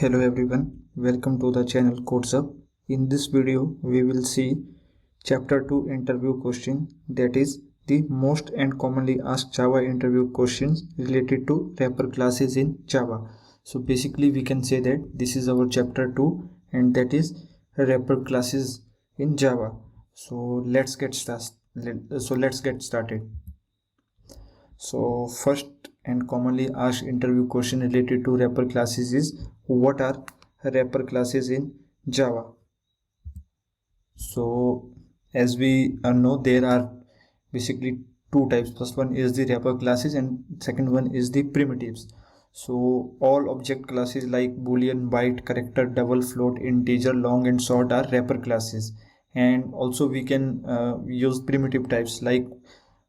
Hello everyone, welcome to the channel CodesUp. In this video, we will see Chapter 2 interview question, that is the most and commonly asked Java interview questions related to wrapper classes in Java. So basically we can say that this is our Chapter 2 and that is wrapper classes in Java. So let's get started. So first and commonly asked interview question related to wrapper classes is, what are wrapper classes in Java? So as we know, there are basically two types. First one is the wrapper classes and second one is the primitives. So all object classes like boolean, byte, character, double, float, integer, long and short are wrapper classes. And also we can use primitive types like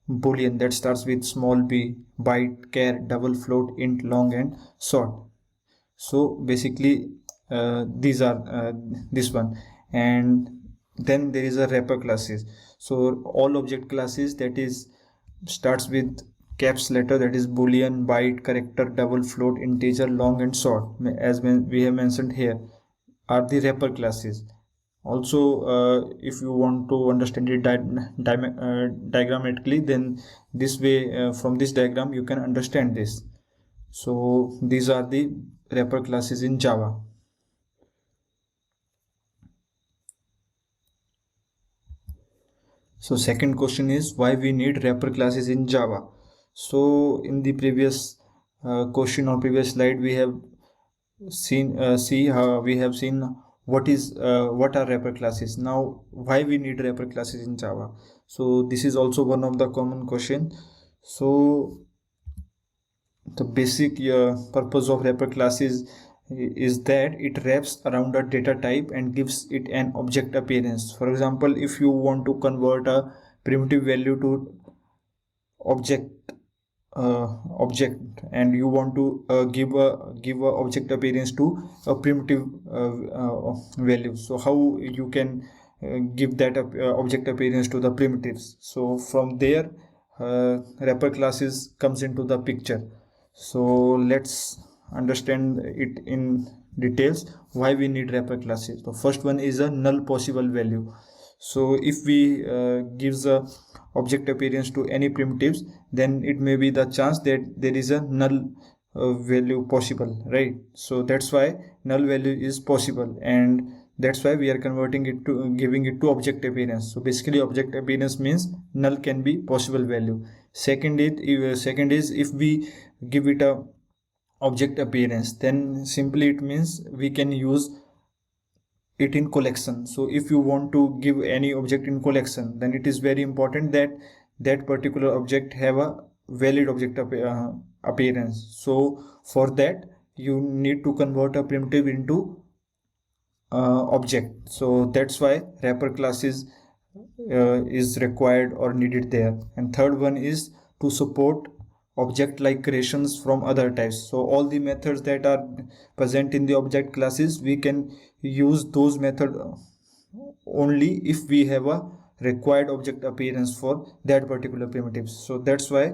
boolean that starts with small b, byte, char, double, float, int, long and short. So basically these are this one. And then there is a wrapper classes. So all object classes that is starts with caps letter, that is boolean, byte, character, double, float, integer, long and short, as we have mentioned here, are the wrapper classes. Also if you want to understand it diagrammatically, then this way from this diagram you can understand this. So these are the wrapper classes in Java. So second question is, why we need wrapper classes in Java? So in the previous question or previous slide, we have seen what are wrapper classes. Now why we need wrapper classes in Java? So this is also one of the common question. So the basic purpose of wrapper classes is that it wraps around a data type and gives it an object appearance. For example, if you want to convert a primitive value to object and you want to give a object appearance to a primitive value, so how you can give that object appearance to the primitives? So from there wrapper classes comes into the picture. So let's understand it in details, why we need wrapper classes. The first one is a null possible value. So if we gives a object appearance to any primitives, then it may be the chance that there is a null value possible, right? So that's why null value is possible, and that's why we are converting it to giving it to object appearance. So basically object appearance means null can be possible value. Second is if we give it a object appearance, then simply it means we can use it in collection. So if you want to give any object in collection, then it is very important that that particular object have a valid object appearance. So for that you need to convert a primitive into object. So that's why wrapper classes is required or needed there. And third one is to support object like creations from other types. So all the methods that are present in the object classes, we can use those methods only if we have a required object appearance for that particular primitive. So that's why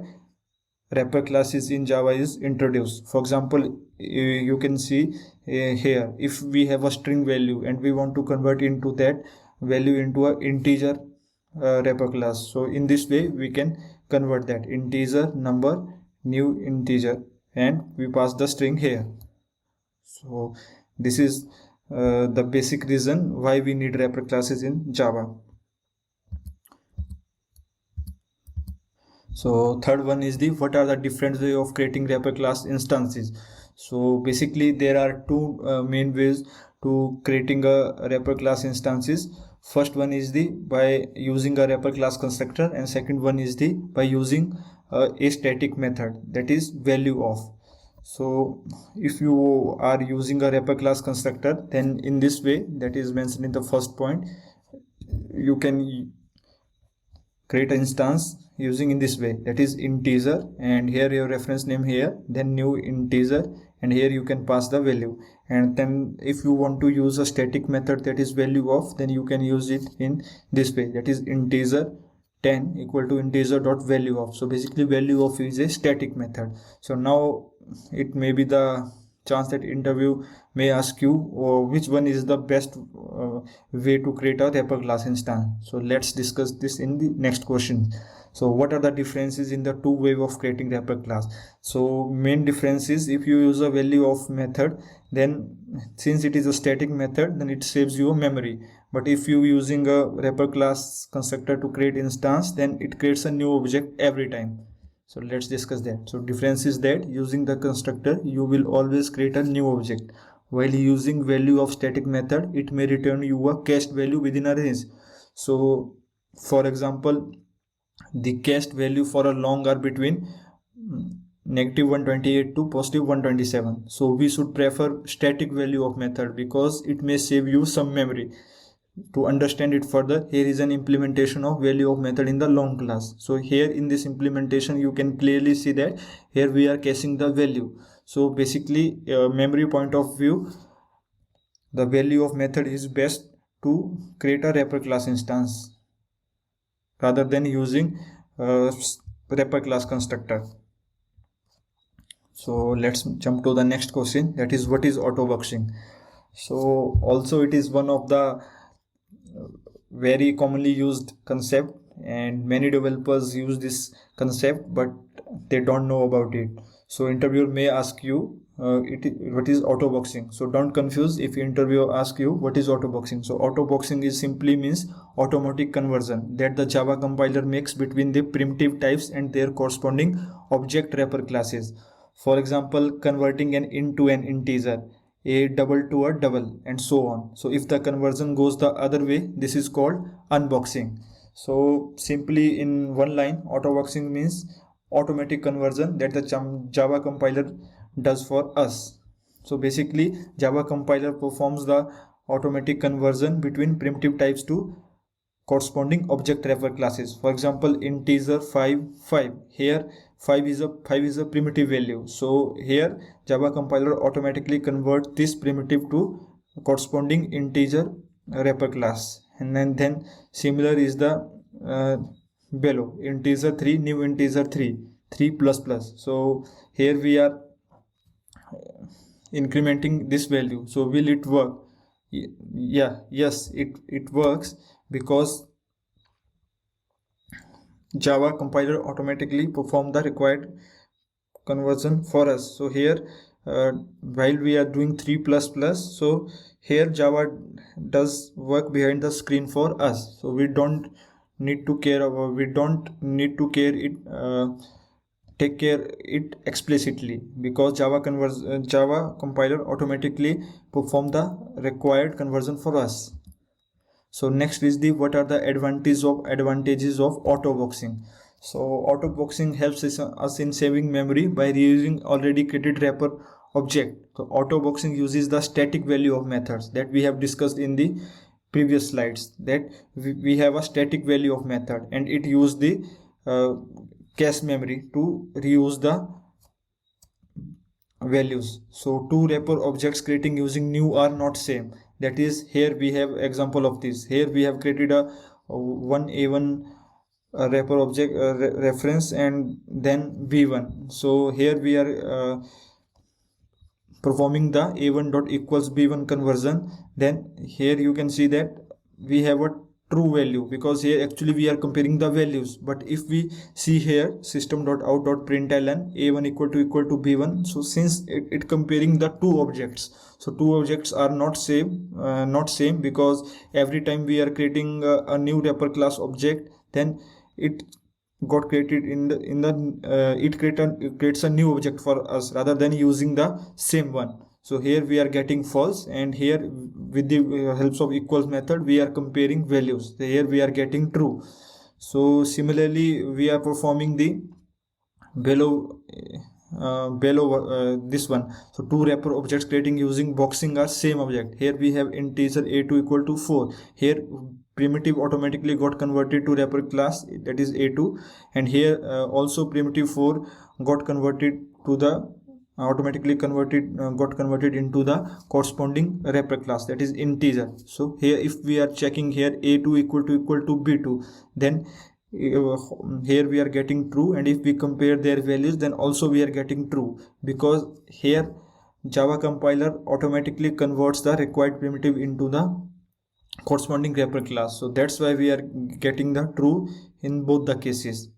wrapper classes in Java is introduced. For example, you can see here, if we have a string value and we want to convert into that value into a integer wrapper class, so in this way we can convert that integer number, new integer, and we pass the string here. So this is the basic reason why we need wrapper classes in Java. So third one is the, what are the different way of creating wrapper class instances? So basically there are two main ways to creating a wrapper class instances. First one is the by using a wrapper class constructor, and second one is the by using a static method, that is value of. So if you are using a wrapper class constructor, then in this way that is mentioned in the first point, you can create an instance using in this way, that is integer, and here your reference name here, then new integer, and here you can pass the value. And then if you want to use a static method, that is value of, then you can use it in this way, that is integer 10 equal to integer dot value of. So basically value of is a static method. So now it may be the chance that interview may ask you which one is the best way to create a wrapper class instance. So let's discuss this in the next question. So what are the differences in the two ways of creating wrapper class? So main difference is, if you use a value of method, then since it is a static method, then it saves you memory. But if you using a wrapper class constructor to create instance, then it creates a new object every time. So let's discuss that. So difference is that using the constructor, you will always create a new object, while using value of static method, it may return you a cached value within a range. So for example, the cached value for a long are between negative 128 to positive 127. So we should prefer static value of method because it may save you some memory. To understand it further, here is an implementation of value of method in the long class. So here in this implementation, you can clearly see that here we are caching the value. So basically, memory point of view, the value of method is best to create a wrapper class instance rather than using wrapper class constructor. So let's jump to the next question, that is, what is autoboxing? So also it is one of the very commonly used concept, and many developers use this concept but they don't know about it. So interviewer may ask you what is autoboxing. So don't confuse if interviewer asks you what is autoboxing. So autoboxing is simply means automatic conversion that the Java compiler makes between the primitive types and their corresponding object wrapper classes. For example, converting an int to an integer, a double to a double, and so on. So if the conversion goes the other way, this is called unboxing. So simply in one line, autoboxing means automatic conversion that the Java compiler does for us. So basically, Java compiler performs the automatic conversion between primitive types to corresponding object wrapper classes. For example, integer 5 5. Here 5 is a primitive value. So here Java compiler automatically converts this primitive to corresponding integer wrapper class. And then similar is the below, integer 3, new integer 3 plus plus. So here we are incrementing this value. So will it work? Yes, it works because Java compiler automatically perform the required conversion for us. So here while we are doing 3 plus plus, so here Java does work behind the screen for us. So we don't need to care about, take care it explicitly, because Java compiler automatically perform the required conversion for us. So next is the what are the advantages of autoboxing. So autoboxing helps us in saving memory by reusing already created wrapper object. So autoboxing uses the static value of methods that we have discussed in the previous slides, that we have a static value of method and it use the cache memory to reuse the values. So two wrapper objects creating using new are not same. That is, here we have example of this. Here we have created a one a1 wrapper object reference and then b1. So here we are performing the a1 dot equals b1 conversion. Then here you can see that we have a true value, because here actually we are comparing the values. But if we see here system.out.println a1 equal to b1, so since it comparing the two objects, so two objects are not same, because every time we are creating a new wrapper class object, then it got created it creates a new object for us rather than using the same one. So here we are getting false, and here with the helps of equals method we are comparing values. So here we are getting true. So similarly we are performing the below this one. So two wrapper objects creating using boxing are same object. Here we have integer a2 equal to 4. Here primitive automatically got converted to wrapper class, that is a2, and here also primitive 4 got converted to the got converted into the corresponding wrapper class, that is integer. So here if we are checking here a2 equal to b2, then here we are getting true, and if we compare their values then also we are getting true, because here Java compiler automatically converts the required primitive into the corresponding wrapper class. So that's why we are getting the true in both the cases.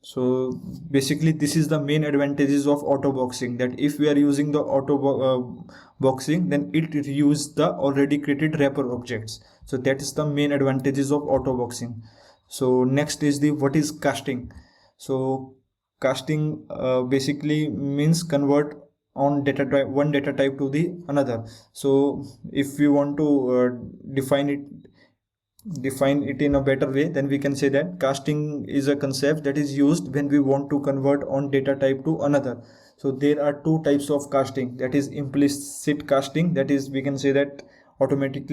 So basically this is the main advantages of auto boxing, that if we are using the auto boxing, then it reuse the already created wrapper objects. So that is the main advantages of auto boxing. So next is the what is casting. So casting basically means convert on data type, one data type to the another. So if we want to define it in a better way, then we can say that casting is a concept that is used when we want to convert on data type to another. So there are two types of casting, that is implicit casting, that is we can say that automatic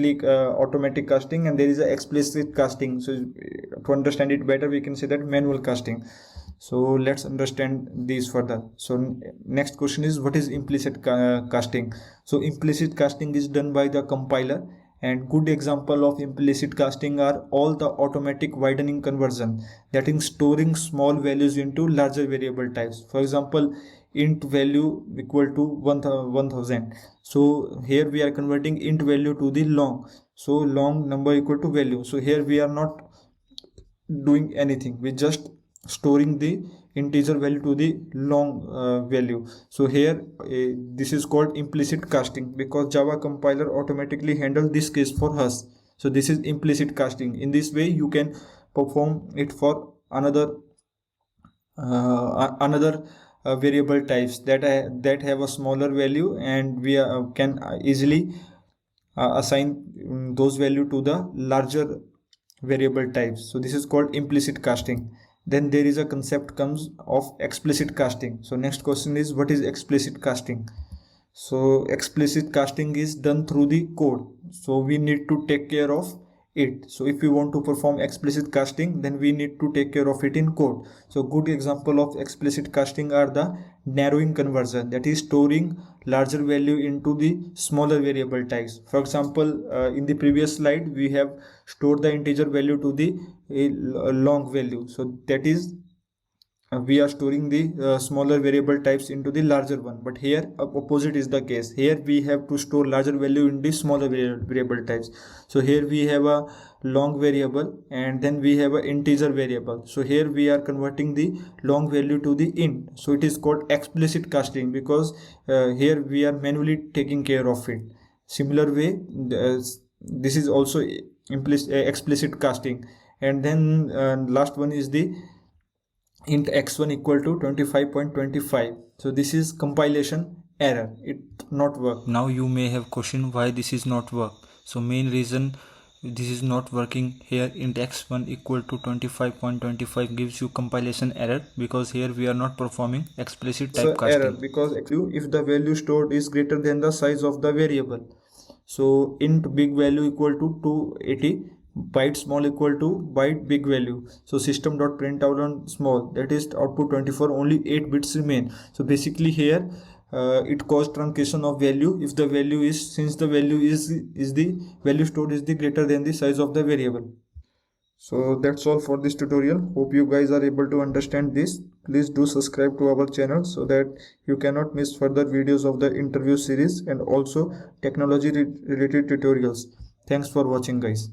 casting, and there is a explicit casting. So to understand it better, we can say that manual casting. So let's understand these further. So next question is what is implicit casting. So implicit casting is done by the compiler, and good example of implicit casting are all the automatic widening conversion, that is storing small values into larger variable types. For example, int value equal to 1000. So here we are converting int value to the long. So long number equal to value. So here we are not doing anything, we just storing the integer value to the long value. So here this is called implicit casting, because Java compiler automatically handles this case for us. So this is implicit casting. In this way you can perform it for another variable types that have a smaller value, and we can easily assign those value to the larger variable types. So this is called implicit casting. Then there is a concept comes of explicit casting. So next question is what is explicit casting. So explicit casting is done through the code, so we need to take care of it. So if we want to perform explicit casting, then we need to take care of it in code. So good example of explicit casting are the narrowing conversion, that is storing larger value into the smaller variable types. For example, in the previous slide we have stored the integer value to the long value. So that is we are storing the smaller variable types into the larger one, but here opposite is the case. Here we have to store larger value in the smaller variable types. So here we have a long variable, and then we have an integer variable. So here we are converting the long value to the int. So it is called explicit casting, because here we are manually taking care of it. Similar way, this is also explicit casting. And then last one is the int x1 equal to 25.25. so this is compilation error, it not work. Now you may have question why this is not work. So main reason this is not working here, int x1 equal to 25.25 gives you compilation error, because here we are not performing explicit typecasting. So error because if the value stored is greater than the size of the variable. So int big value equal to 280, byte small equal to byte big value. So system.println small, that is output 24, only 8 bits remain. So basically here it caused truncation of value if the value is, since the value is the value stored is the greater than the size of the variable. So that's all for this tutorial. Hope you guys are able to understand this. Please do subscribe to our channel so that you cannot miss further videos of the interview series and also technology related tutorials. Thanks for watching guys.